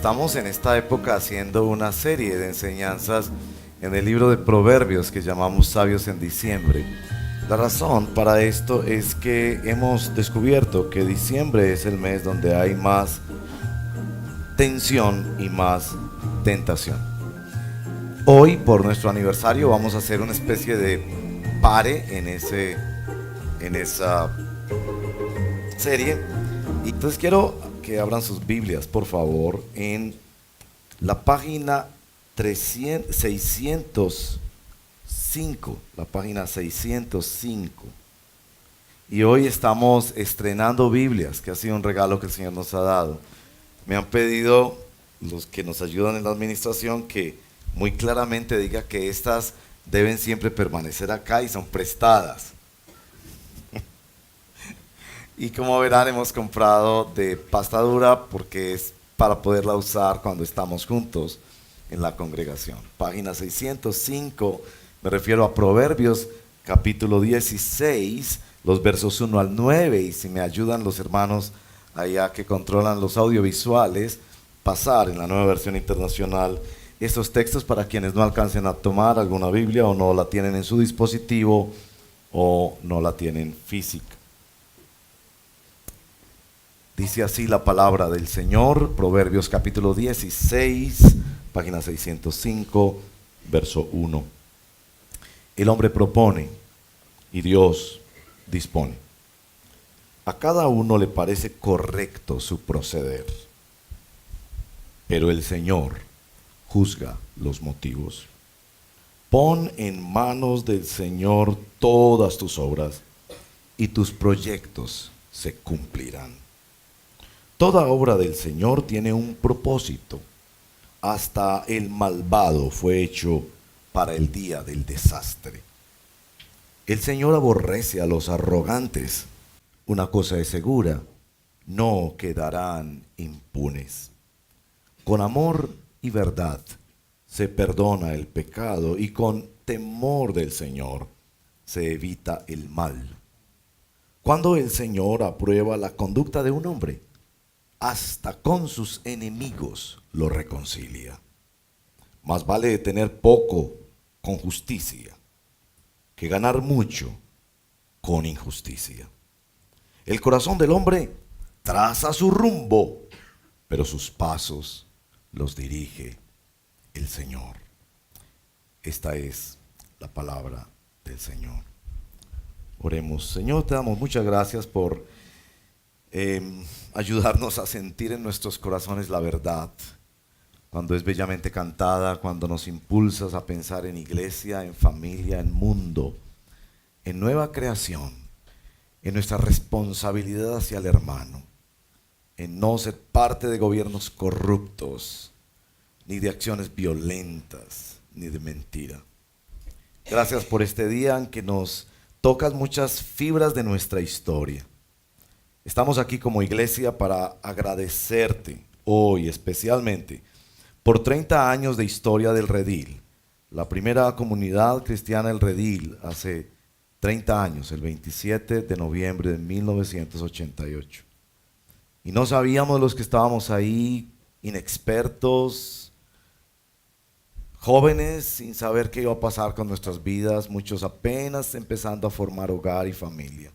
Estamos en esta época haciendo una serie de enseñanzas en el libro de Proverbios que llamamos Sabios en Diciembre. La razón para esto es que hemos descubierto que diciembre es el mes donde hay más tensión y más tentación. Hoy, por nuestro aniversario, vamos a hacer una especie de pare en esa serie. Y entonces quiero que abran sus Biblias, por favor, en la página 605, la página 605. Y hoy estamos estrenando Biblias, que ha sido un regalo que el Señor nos ha dado. Me han pedido los que nos ayudan en la administración que muy claramente diga que estas deben siempre permanecer acá y son prestadas. Y como verán, hemos comprado de pasta dura porque es para poderla usar cuando estamos juntos en la congregación. Página 605, me refiero a Proverbios capítulo 16, los versos 1 al 9. Y si me ayudan los hermanos allá que controlan los audiovisuales, pasar en la Nueva Versión Internacional estos textos para quienes no alcancen a tomar alguna Biblia o no la tienen en su dispositivo o no la tienen física. Dice así la palabra del Señor, Proverbios capítulo 16, página 605, verso 1. El hombre propone y Dios dispone. A cada uno le parece correcto su proceder, pero el Señor juzga los motivos. Pon en manos del Señor todas tus obras y tus proyectos se cumplirán. Toda obra del Señor tiene un propósito. Hasta el malvado fue hecho para el día del desastre. El Señor aborrece a los arrogantes. Una cosa es segura, no quedarán impunes. Con amor y verdad se perdona el pecado y con temor del Señor se evita el mal. Cuando el Señor aprueba la conducta de un hombre, hasta con sus enemigos lo reconcilia. Más vale tener poco con justicia que ganar mucho con injusticia. El corazón del hombre traza su rumbo, pero sus pasos los dirige el Señor. Esta es la palabra del Señor. Oremos. Señor, te damos muchas gracias por ayudarnos a sentir en nuestros corazones la verdad, cuando es bellamente cantada, cuando nos impulsas a pensar en iglesia, en familia, en mundo, en nueva creación, en nuestra responsabilidad hacia el hermano, en no ser parte de gobiernos corruptos, ni de acciones violentas, ni de mentira. Gracias por este día en que nos tocas muchas fibras de nuestra historia. Estamos aquí como iglesia para agradecerte hoy especialmente por 30 años de historia del Redil, la primera comunidad cristiana del Redil hace 30 años, el 27 de noviembre de 1988. Y no sabíamos los que estábamos ahí, inexpertos, jóvenes, sin saber qué iba a pasar con nuestras vidas, muchos apenas empezando a formar hogar y familia.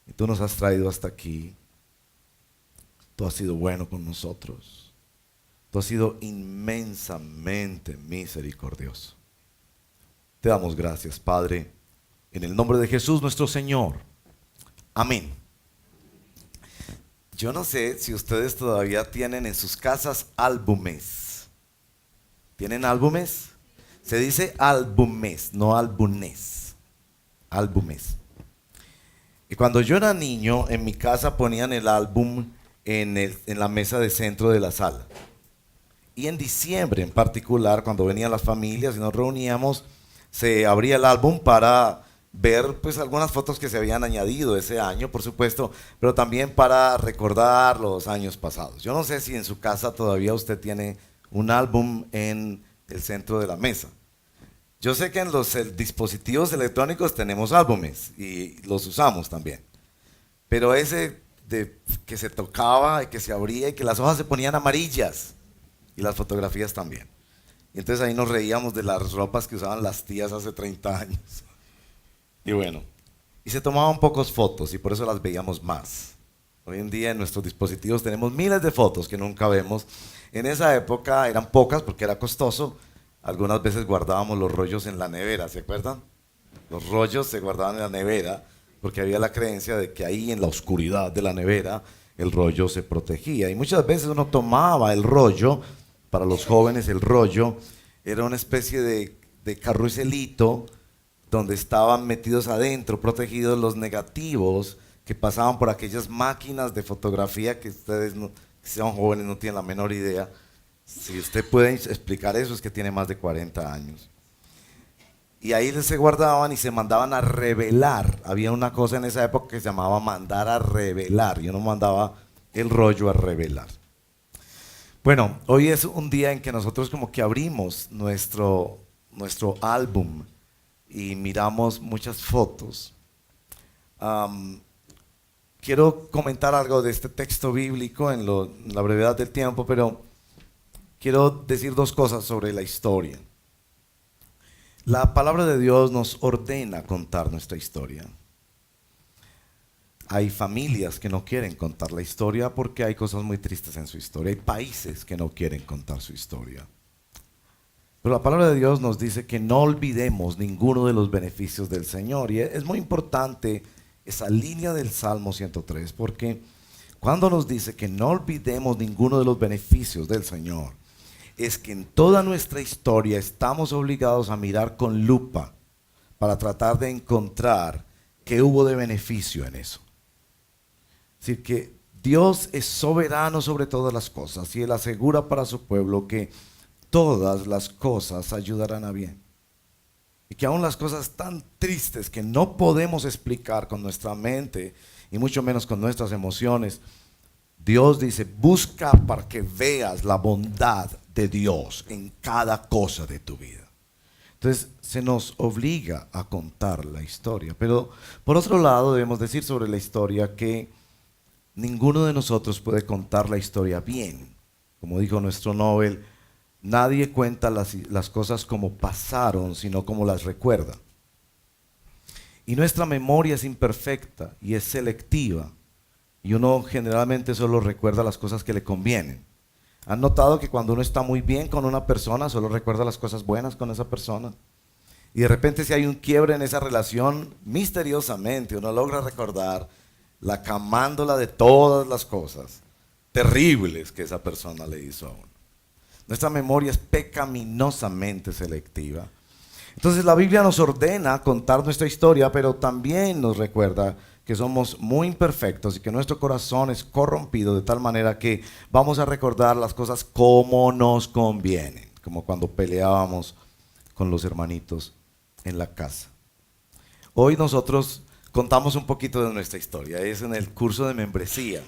Y tú nos has traído hasta aquí. Tú has sido bueno con nosotros. Tú has sido inmensamente misericordioso. Te damos gracias, Padre, en el nombre de Jesús nuestro Señor. Amén. Yo no sé si ustedes todavía tienen en sus casas álbumes. ¿Tienen álbumes? Se dice álbumes, no álbumes. Álbumes. Y cuando yo era niño, en mi casa ponían el álbum en la mesa de centro de la sala. Y en diciembre en particular, cuando venían las familias y nos reuníamos, se abría el álbum para ver pues algunas fotos que se habían añadido ese año, por supuesto, pero también para recordar los años pasados. Yo no sé si en su casa todavía usted tiene un álbum en el centro de la mesa. Yo sé que en los dispositivos electrónicos tenemos álbumes y los usamos también. Pero ese que se tocaba y que se abría y que las hojas se ponían amarillas y las fotografías también. Y entonces ahí nos reíamos de las ropas que usaban las tías hace 30 años. Y bueno, y se tomaban pocas fotos y por eso las veíamos más. Hoy en día en nuestros dispositivos tenemos miles de fotos que nunca vemos. En esa época eran pocas porque era costoso. Algunas veces guardábamos los rollos en la nevera, ¿se acuerdan? Los rollos se guardaban en la nevera porque había la creencia de que ahí en la oscuridad de la nevera el rollo se protegía. Y muchas veces uno tomaba el rollo, para los jóvenes el rollo era una especie de carruselito donde estaban metidos adentro, protegidos los negativos que pasaban por aquellas máquinas de fotografía que ustedes, que sean jóvenes, no tienen la menor idea. Si usted puede explicar eso, es que tiene más de 40 años. Y ahí se guardaban y se mandaban a revelar. Había una cosa en esa época que se llamaba mandar a revelar. Y uno mandaba el rollo a revelar. Bueno, hoy es un día en que nosotros como que abrimos nuestro álbum y miramos muchas fotos. Quiero comentar algo de este texto bíblico en la brevedad del tiempo, pero quiero decir dos cosas sobre la historia. La palabra de Dios nos ordena contar nuestra historia. Hay familias que no quieren contar la historia porque hay cosas muy tristes en su historia. Hay países que no quieren contar su historia. Pero la palabra de Dios nos dice que no olvidemos ninguno de los beneficios del Señor. Y es muy importante esa línea del Salmo 103, porque cuando nos dice que no olvidemos ninguno de los beneficios del Señor, es que en toda nuestra historia estamos obligados a mirar con lupa para tratar de encontrar qué hubo de beneficio en eso. Es decir, que Dios es soberano sobre todas las cosas y Él asegura para su pueblo que todas las cosas ayudarán a bien. Y que aún las cosas tan tristes que no podemos explicar con nuestra mente y mucho menos con nuestras emociones, Dios dice, busca para que veas la bondad de Dios en cada cosa de tu vida. Entonces se nos obliga a contar la historia. Pero por otro lado debemos decir sobre la historia que ninguno de nosotros puede contar la historia bien. Como dijo nuestro Nobel, nadie cuenta las cosas como pasaron, sino como las recuerda. Y nuestra memoria es imperfecta y es selectiva. Y uno generalmente solo recuerda las cosas que le convienen. ¿Han notado que cuando uno está muy bien con una persona, solo recuerda las cosas buenas con esa persona? Y de repente si hay un quiebre en esa relación, misteriosamente uno logra recordar la camándola de todas las cosas terribles que esa persona le hizo a uno. Nuestra memoria es pecaminosamente selectiva. Entonces la Biblia nos ordena contar nuestra historia, pero también nos recuerda que somos muy imperfectos y que nuestro corazón es corrompido de tal manera que vamos a recordar las cosas como nos convienen, como cuando peleábamos con los hermanitos en la casa. Hoy nosotros contamos un poquito de nuestra historia, es en el curso de membresía.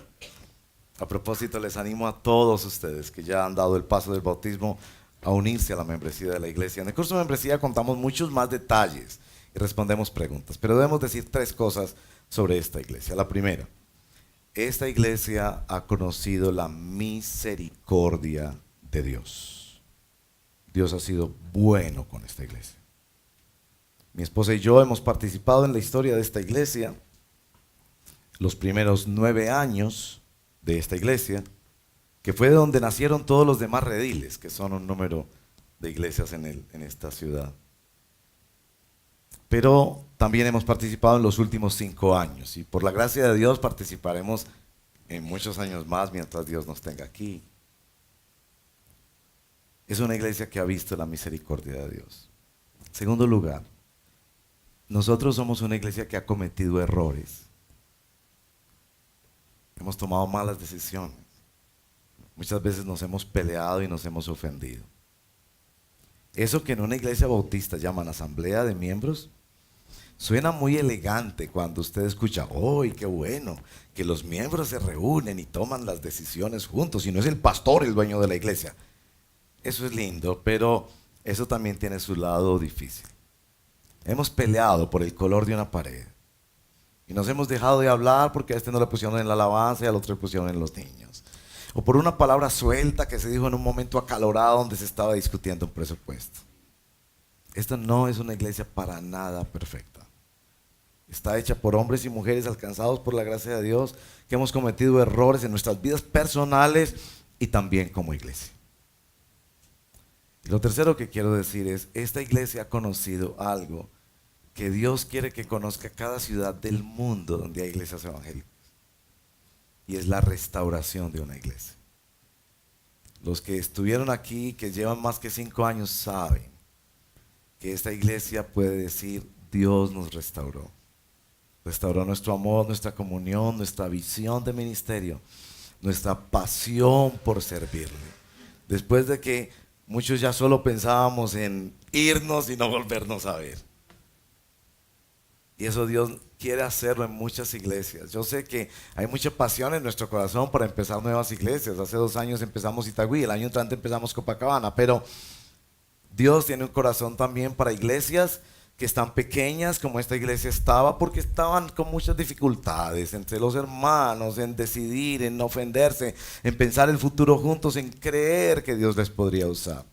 A propósito, les animo a todos ustedes que ya han dado el paso del bautismo a unirse a la membresía de la iglesia. En el curso de membresía contamos muchos más detalles y respondemos preguntas, pero debemos decir tres cosas sobre esta iglesia. La primera, esta iglesia ha conocido la misericordia de Dios. Dios ha sido bueno con esta iglesia. Mi esposa y yo hemos participado en la historia de esta iglesia los primeros 9 años de esta iglesia, que fue de donde nacieron todos los demás rediles, que son un número de iglesias en esta ciudad. Pero también hemos participado en los últimos 5 años y por la gracia de Dios participaremos en muchos años más mientras Dios nos tenga aquí. Es una iglesia que ha visto la misericordia de Dios. En segundo lugar, nosotros somos una iglesia que ha cometido errores. Hemos tomado malas decisiones. Muchas veces nos hemos peleado y nos hemos ofendido. Eso que en una iglesia bautista llaman asamblea de miembros, suena muy elegante cuando usted escucha, ¡ay, qué bueno! Que los miembros se reúnen y toman las decisiones juntos y no es el pastor el dueño de la iglesia. Eso es lindo, pero eso también tiene su lado difícil. Hemos peleado por el color de una pared. Y nos hemos dejado de hablar porque a este no le pusieron en la alabanza y al otro le pusieron en los niños. O por una palabra suelta que se dijo en un momento acalorado donde se estaba discutiendo un presupuesto. Esta no es una iglesia para nada perfecta. Está hecha por hombres y mujeres alcanzados por la gracia de Dios, que hemos cometido errores en nuestras vidas personales y también como iglesia. Y lo tercero que quiero decir es, esta iglesia ha conocido algo que Dios quiere que conozca cada ciudad del mundo donde hay iglesias evangélicas. Y es la restauración de una iglesia. Los que estuvieron aquí, que llevan más que 5 años, saben que esta iglesia puede decir, Dios nos restauró. Restauró nuestro amor, nuestra comunión, nuestra visión de ministerio, nuestra pasión por servirle. Después de que muchos ya solo pensábamos en irnos y no volvernos a ver. Y eso Dios quiere hacerlo en muchas iglesias. Yo sé que hay mucha pasión en nuestro corazón para empezar nuevas iglesias. Hace 2 años empezamos Itagüí, el año entrante empezamos Copacabana, pero Dios tiene un corazón también para iglesias que están pequeñas como esta iglesia estaba, porque estaban con muchas dificultades entre los hermanos, en decidir, en no ofenderse, en pensar el futuro juntos, en creer que Dios les podría usar.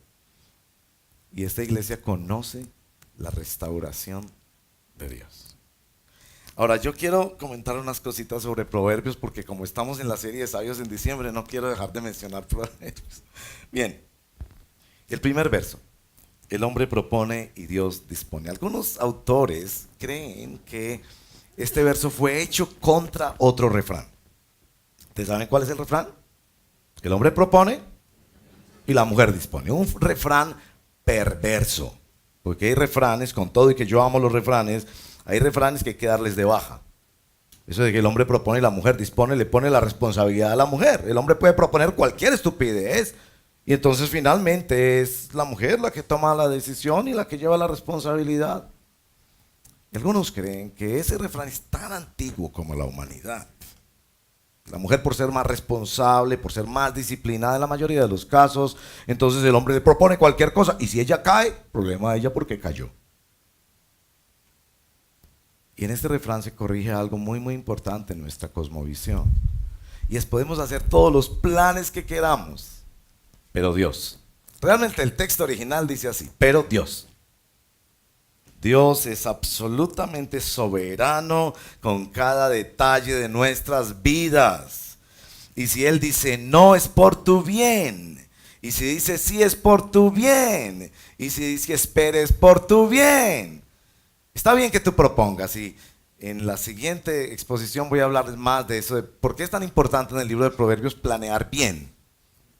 Y esta iglesia conoce la restauración de Dios. Ahora, yo quiero comentar unas cositas sobre Proverbios, porque como estamos en la serie de sabios en diciembre, no quiero dejar de mencionar Proverbios. Bien, el primer verso. El hombre propone y Dios dispone. Algunos autores creen que este verso fue hecho contra otro refrán. ¿Ustedes saben cuál es el refrán? El hombre propone y la mujer dispone. Un refrán perverso. Porque hay refranes, con todo y que yo amo los refranes, hay refranes que hay que darles de baja. Eso de que el hombre propone y la mujer dispone, le pone la responsabilidad a la mujer. El hombre puede proponer cualquier estupidez. Y entonces finalmente es la mujer la que toma la decisión y la que lleva la responsabilidad. Y algunos creen que ese refrán es tan antiguo como la humanidad. La mujer, por ser más responsable, por ser más disciplinada en la mayoría de los casos, entonces el hombre le propone cualquier cosa y si ella cae, problema de ella porque cayó. Y en este refrán se corrige algo muy muy importante en nuestra cosmovisión. Y es podemos hacer todos los planes que queramos, pero Dios. Realmente el texto original dice así, pero Dios. Dios es absolutamente soberano con cada detalle de nuestras vidas. Y si Él dice no, es por tu bien. Y si dice sí, es por tu bien. Y si dice espera, es por tu bien. Está bien que tú propongas. Y en la siguiente exposición voy a hablarles más de eso, de por qué es tan importante en el libro de Proverbios planear bien.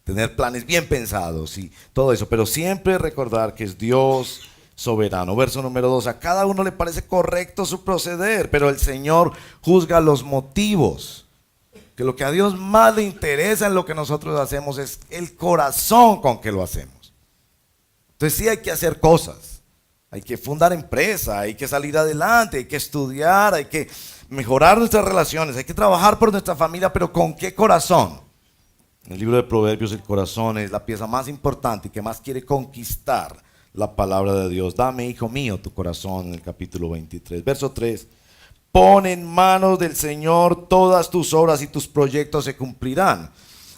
Tener planes bien pensados y todo eso, pero siempre recordar que es Dios soberano. Verso número 2, a cada uno le parece correcto su proceder, pero el Señor juzga los motivos. Que lo que a Dios más le interesa en lo que nosotros hacemos es el corazón con que lo hacemos. Entonces sí hay que hacer cosas, hay que fundar empresa, hay que salir adelante, hay que estudiar, hay que mejorar nuestras relaciones, hay que trabajar por nuestra familia, pero ¿con qué corazón? En el libro de Proverbios el corazón es la pieza más importante y que más quiere conquistar la palabra de Dios. Dame, hijo mío, tu corazón, en el capítulo 23. Verso 3. Pon en manos del Señor todas tus obras y tus proyectos se cumplirán.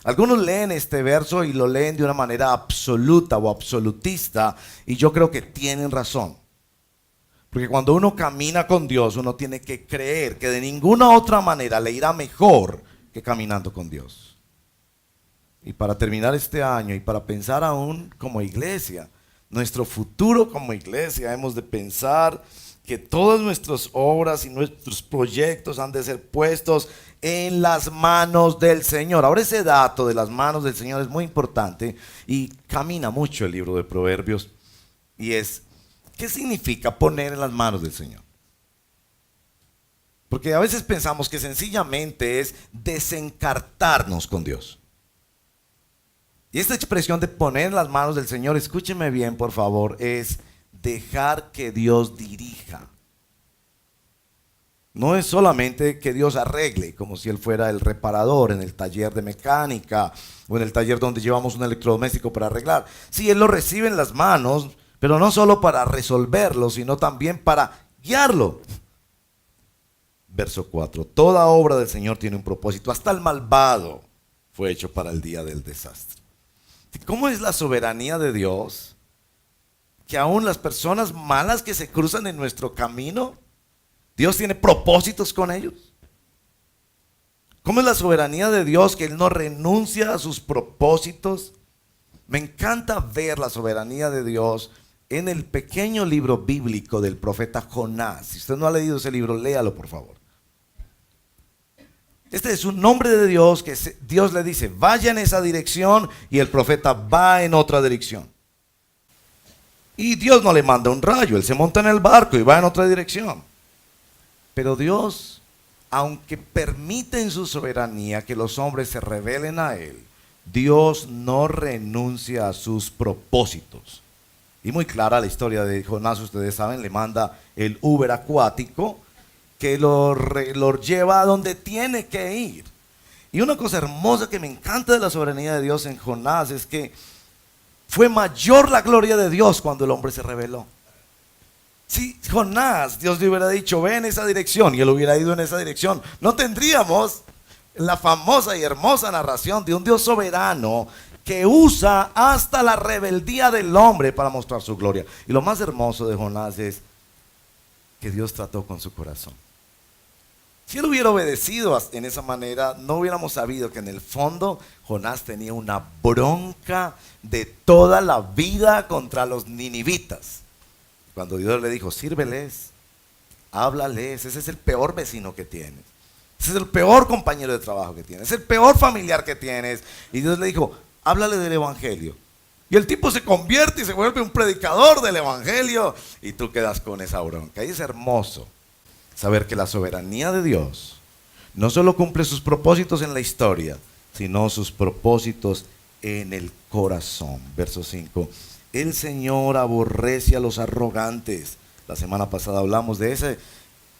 Algunos leen este verso y lo leen de una manera absoluta o absolutista y yo creo que tienen razón. Porque cuando uno camina con Dios, uno tiene que creer que de ninguna otra manera le irá mejor que caminando con Dios. Y para terminar este año y para pensar aún como iglesia, nuestro futuro como iglesia, hemos de pensar que todas nuestras obras y nuestros proyectos han de ser puestos en las manos del Señor. Ahora ese dato de las manos del Señor es muy importante y camina mucho el libro de Proverbios. Y es, ¿qué significa poner en las manos del Señor? Porque a veces pensamos que sencillamente es desencartarnos con Dios. Y esta expresión de poner en las manos del Señor, escúcheme bien por favor, es dejar que Dios dirija. No es solamente que Dios arregle, como si Él fuera el reparador en el taller de mecánica o en el taller donde llevamos un electrodoméstico para arreglar. Sí, Él lo recibe en las manos, pero no solo para resolverlo, sino también para guiarlo. verso 4. Toda obra del Señor tiene un propósito, hasta el malvado fue hecho para el día del desastre. ¿Cómo es la soberanía de Dios? Que aún las personas malas que se cruzan en nuestro camino, Dios tiene propósitos con ellos. ¿Cómo es la soberanía de Dios que Él no renuncia a sus propósitos? Me encanta ver la soberanía de Dios en el pequeño libro bíblico del profeta Jonás. Si usted no ha leído ese libro, léalo por favor. Este es un nombre de Dios que Dios le dice, vaya en esa dirección, y el profeta va en otra dirección. Y Dios no le manda un rayo, él se monta en el barco y va en otra dirección. Pero Dios, aunque permite en su soberanía que los hombres se rebelen a Él, Dios no renuncia a sus propósitos. Y muy clara la historia de Jonás, ustedes saben, le manda el Uber acuático que lo lleva a donde tiene que ir. Y una cosa hermosa que me encanta de la soberanía de Dios en Jonás es que fue mayor la gloria de Dios cuando el hombre se rebeló. Si Jonás, Dios le hubiera dicho, ve en esa dirección, y él hubiera ido en esa dirección, no tendríamos la famosa y hermosa narración de un Dios soberano que usa hasta la rebeldía del hombre para mostrar su gloria. Y lo más hermoso de Jonás es que Dios trató con su corazón. Si él hubiera obedecido en esa manera, no hubiéramos sabido que en el fondo Jonás tenía una bronca de toda la vida contra los ninivitas. Cuando Dios le dijo, sírveles, háblales, ese es el peor vecino que tienes, ese es el peor compañero de trabajo que tienes, es el peor familiar que tienes. Y Dios le dijo, háblale del evangelio. Y el tipo se convierte y se vuelve un predicador del evangelio, y tú quedas con esa bronca. Y es hermoso saber que la soberanía de Dios no solo cumple sus propósitos en la historia, sino sus propósitos en el corazón. Verso 5. El Señor aborrece a los arrogantes. La semana pasada hablamos de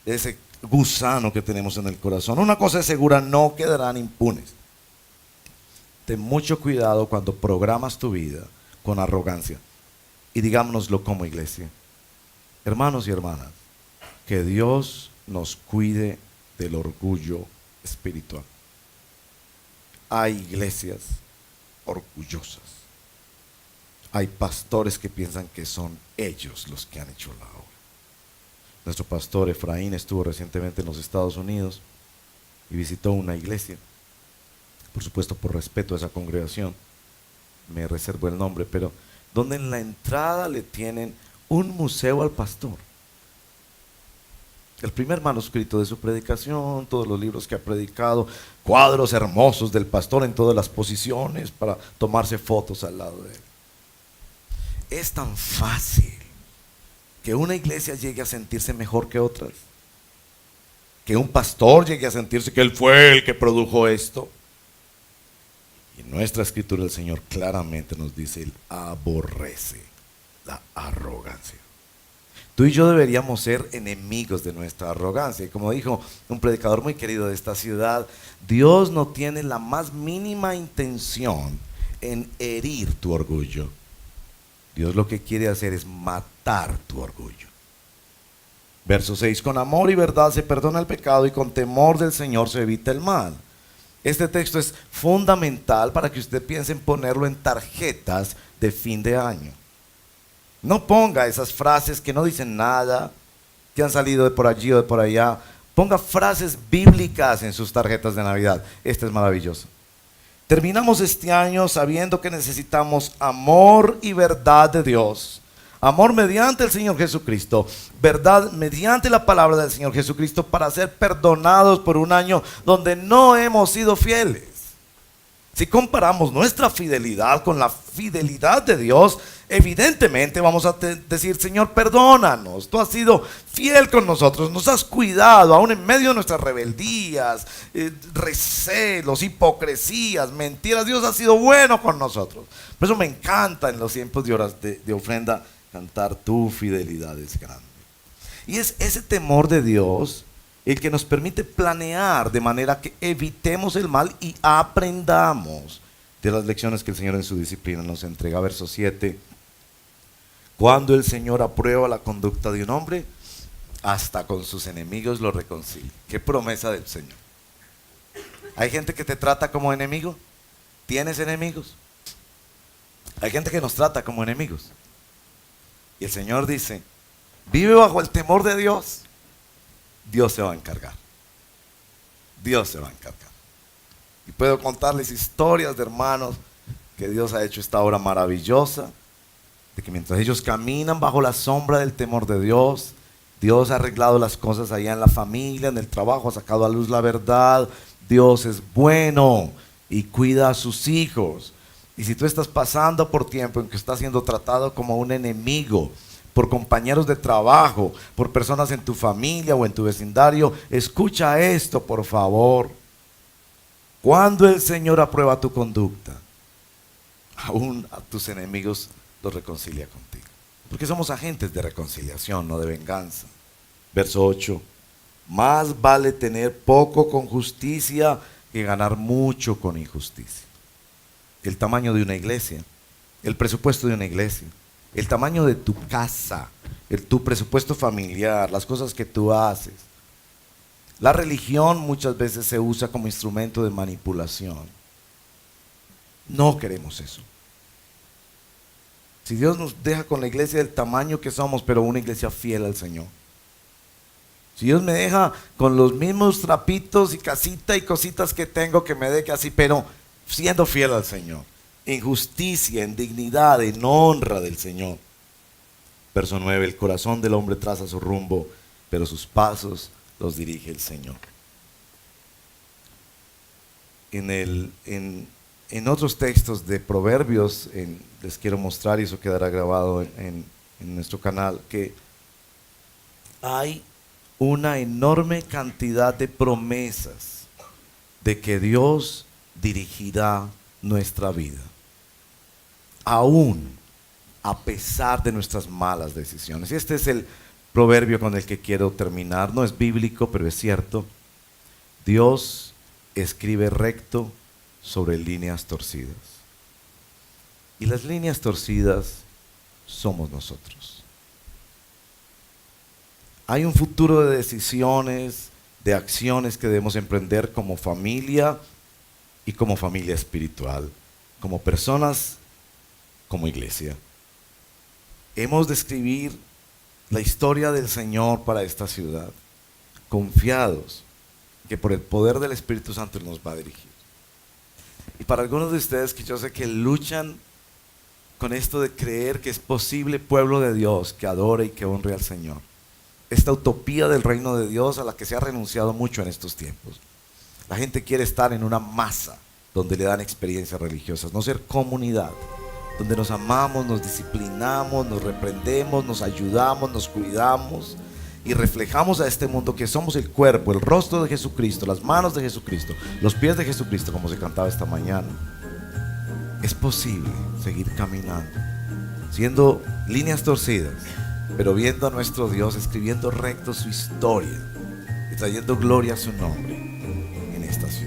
ese gusano que tenemos en el corazón. Una cosa es segura, no quedarán impunes. Ten mucho cuidado cuando programas tu vida con arrogancia. Y digámoslo como iglesia. Hermanos y hermanas, que Dios nos cuide del orgullo espiritual. Hay iglesias orgullosas. Hay pastores que piensan que son ellos los que han hecho la obra. Nuestro pastor Efraín estuvo recientemente en los Estados Unidos y visitó una iglesia. Por supuesto, por respeto a esa congregación, me reservo el nombre, pero donde en la entrada le tienen un museo al pastor. El primer manuscrito de su predicación, todos los libros que ha predicado, cuadros hermosos del pastor en todas las posiciones para tomarse fotos al lado de él. Es tan fácil que una iglesia llegue a sentirse mejor que otras, que un pastor llegue a sentirse que él fue el que produjo esto. Y en nuestra escritura el Señor claramente nos dice, Él aborrece la arrogancia. Tú y yo deberíamos ser enemigos de nuestra arrogancia. Y como dijo un predicador muy querido de esta ciudad, Dios no tiene la más mínima intención en herir tu orgullo. Dios lo que quiere hacer es matar tu orgullo. Verso 6, con amor y verdad se perdona el pecado y con temor del Señor se evita el mal. Este texto es fundamental para que usted piense en ponerlo en tarjetas de fin de año. No ponga esas frases que no dicen nada, que han salido de por allí o de por allá. Ponga frases bíblicas en sus tarjetas de Navidad. Esta es maravillosa. Terminamos este año sabiendo que necesitamos amor y verdad de Dios. Amor mediante el Señor Jesucristo. Verdad mediante la palabra del Señor Jesucristo para ser perdonados por un año donde no hemos sido fieles. Si comparamos nuestra fidelidad con la fidelidad de Dios, evidentemente vamos a decir, Señor, perdónanos. Tú has sido fiel con nosotros, nos has cuidado, aún en medio de nuestras rebeldías, recelos, hipocresías, mentiras. Dios ha sido bueno con nosotros. Por eso me encanta en los tiempos de horas de ofrenda cantar, tu fidelidad es grande. Y es ese temor de Dios el que nos permite planear de manera que evitemos el mal y aprendamos de las lecciones que el Señor en su disciplina nos entrega. Verso 7. Cuando el Señor aprueba la conducta de un hombre, hasta con sus enemigos los reconcilia. Qué promesa del Señor. Hay gente que te trata como enemigo. ¿Tienes enemigos? Hay gente que nos trata como enemigos. Y el Señor dice, vive bajo el temor de Dios. Dios se va a encargar. Dios se va a encargar. Y puedo contarles historias de hermanos que Dios ha hecho esta obra maravillosa, de que mientras ellos caminan bajo la sombra del temor de Dios, Dios ha arreglado las cosas allá en la familia, en el trabajo, ha sacado a luz la verdad. Dios es bueno y cuida a sus hijos. Y si tú estás pasando por tiempo en que estás siendo tratado como un enemigo, por compañeros de trabajo, por personas en tu familia o en tu vecindario, escucha esto, por favor. Cuando el Señor aprueba tu conducta, aún a tus enemigos los reconcilia contigo. Porque somos agentes de reconciliación, no de venganza. Verso 8. Más vale tener poco con justicia que ganar mucho con injusticia. El tamaño de una iglesia, el presupuesto de una iglesia, el tamaño de tu casa, tu presupuesto familiar, las cosas que tú haces. La religión muchas veces se usa como instrumento de manipulación. No queremos eso. Si Dios nos deja con la iglesia del tamaño que somos, pero una iglesia fiel al Señor. Si Dios me deja con los mismos trapitos y casita y cositas que tengo, que me deje así, pero siendo fiel al Señor. En justicia, en dignidad, en honra del Señor. Verso 9, el corazón del hombre traza su rumbo, pero sus pasos los dirige el Señor. En otros textos de Proverbios, les quiero mostrar, y eso quedará grabado en nuestro canal, que hay una enorme cantidad de promesas de que Dios dirigirá nuestra vida, aún a pesar de nuestras malas decisiones. Y este es el proverbio con el que quiero terminar. No es bíblico, pero es cierto. Dios escribe recto sobre líneas torcidas. Y las líneas torcidas somos nosotros. Hay un futuro de decisiones, de acciones que debemos emprender como familia y como familia espiritual, como personas, como iglesia. Hemos de escribir la historia del Señor para esta ciudad, confiados que por el poder del Espíritu Santo nos va a dirigir. Y para algunos de ustedes que yo sé que luchan con esto de creer que es posible, pueblo de Dios, que adore y que honre al Señor, esta utopía del reino de Dios a la que se ha renunciado mucho en estos tiempos. La gente quiere estar en una masa donde le dan experiencias religiosas, no ser comunidad, donde nos amamos, nos disciplinamos, nos reprendemos, nos ayudamos, nos cuidamos y reflejamos a este mundo que somos el cuerpo, el rostro de Jesucristo, las manos de Jesucristo, los pies de Jesucristo, como se cantaba esta mañana. Es posible seguir caminando, siendo líneas torcidas, pero viendo a nuestro Dios escribiendo recto su historia y trayendo gloria a su nombre en esta ciudad.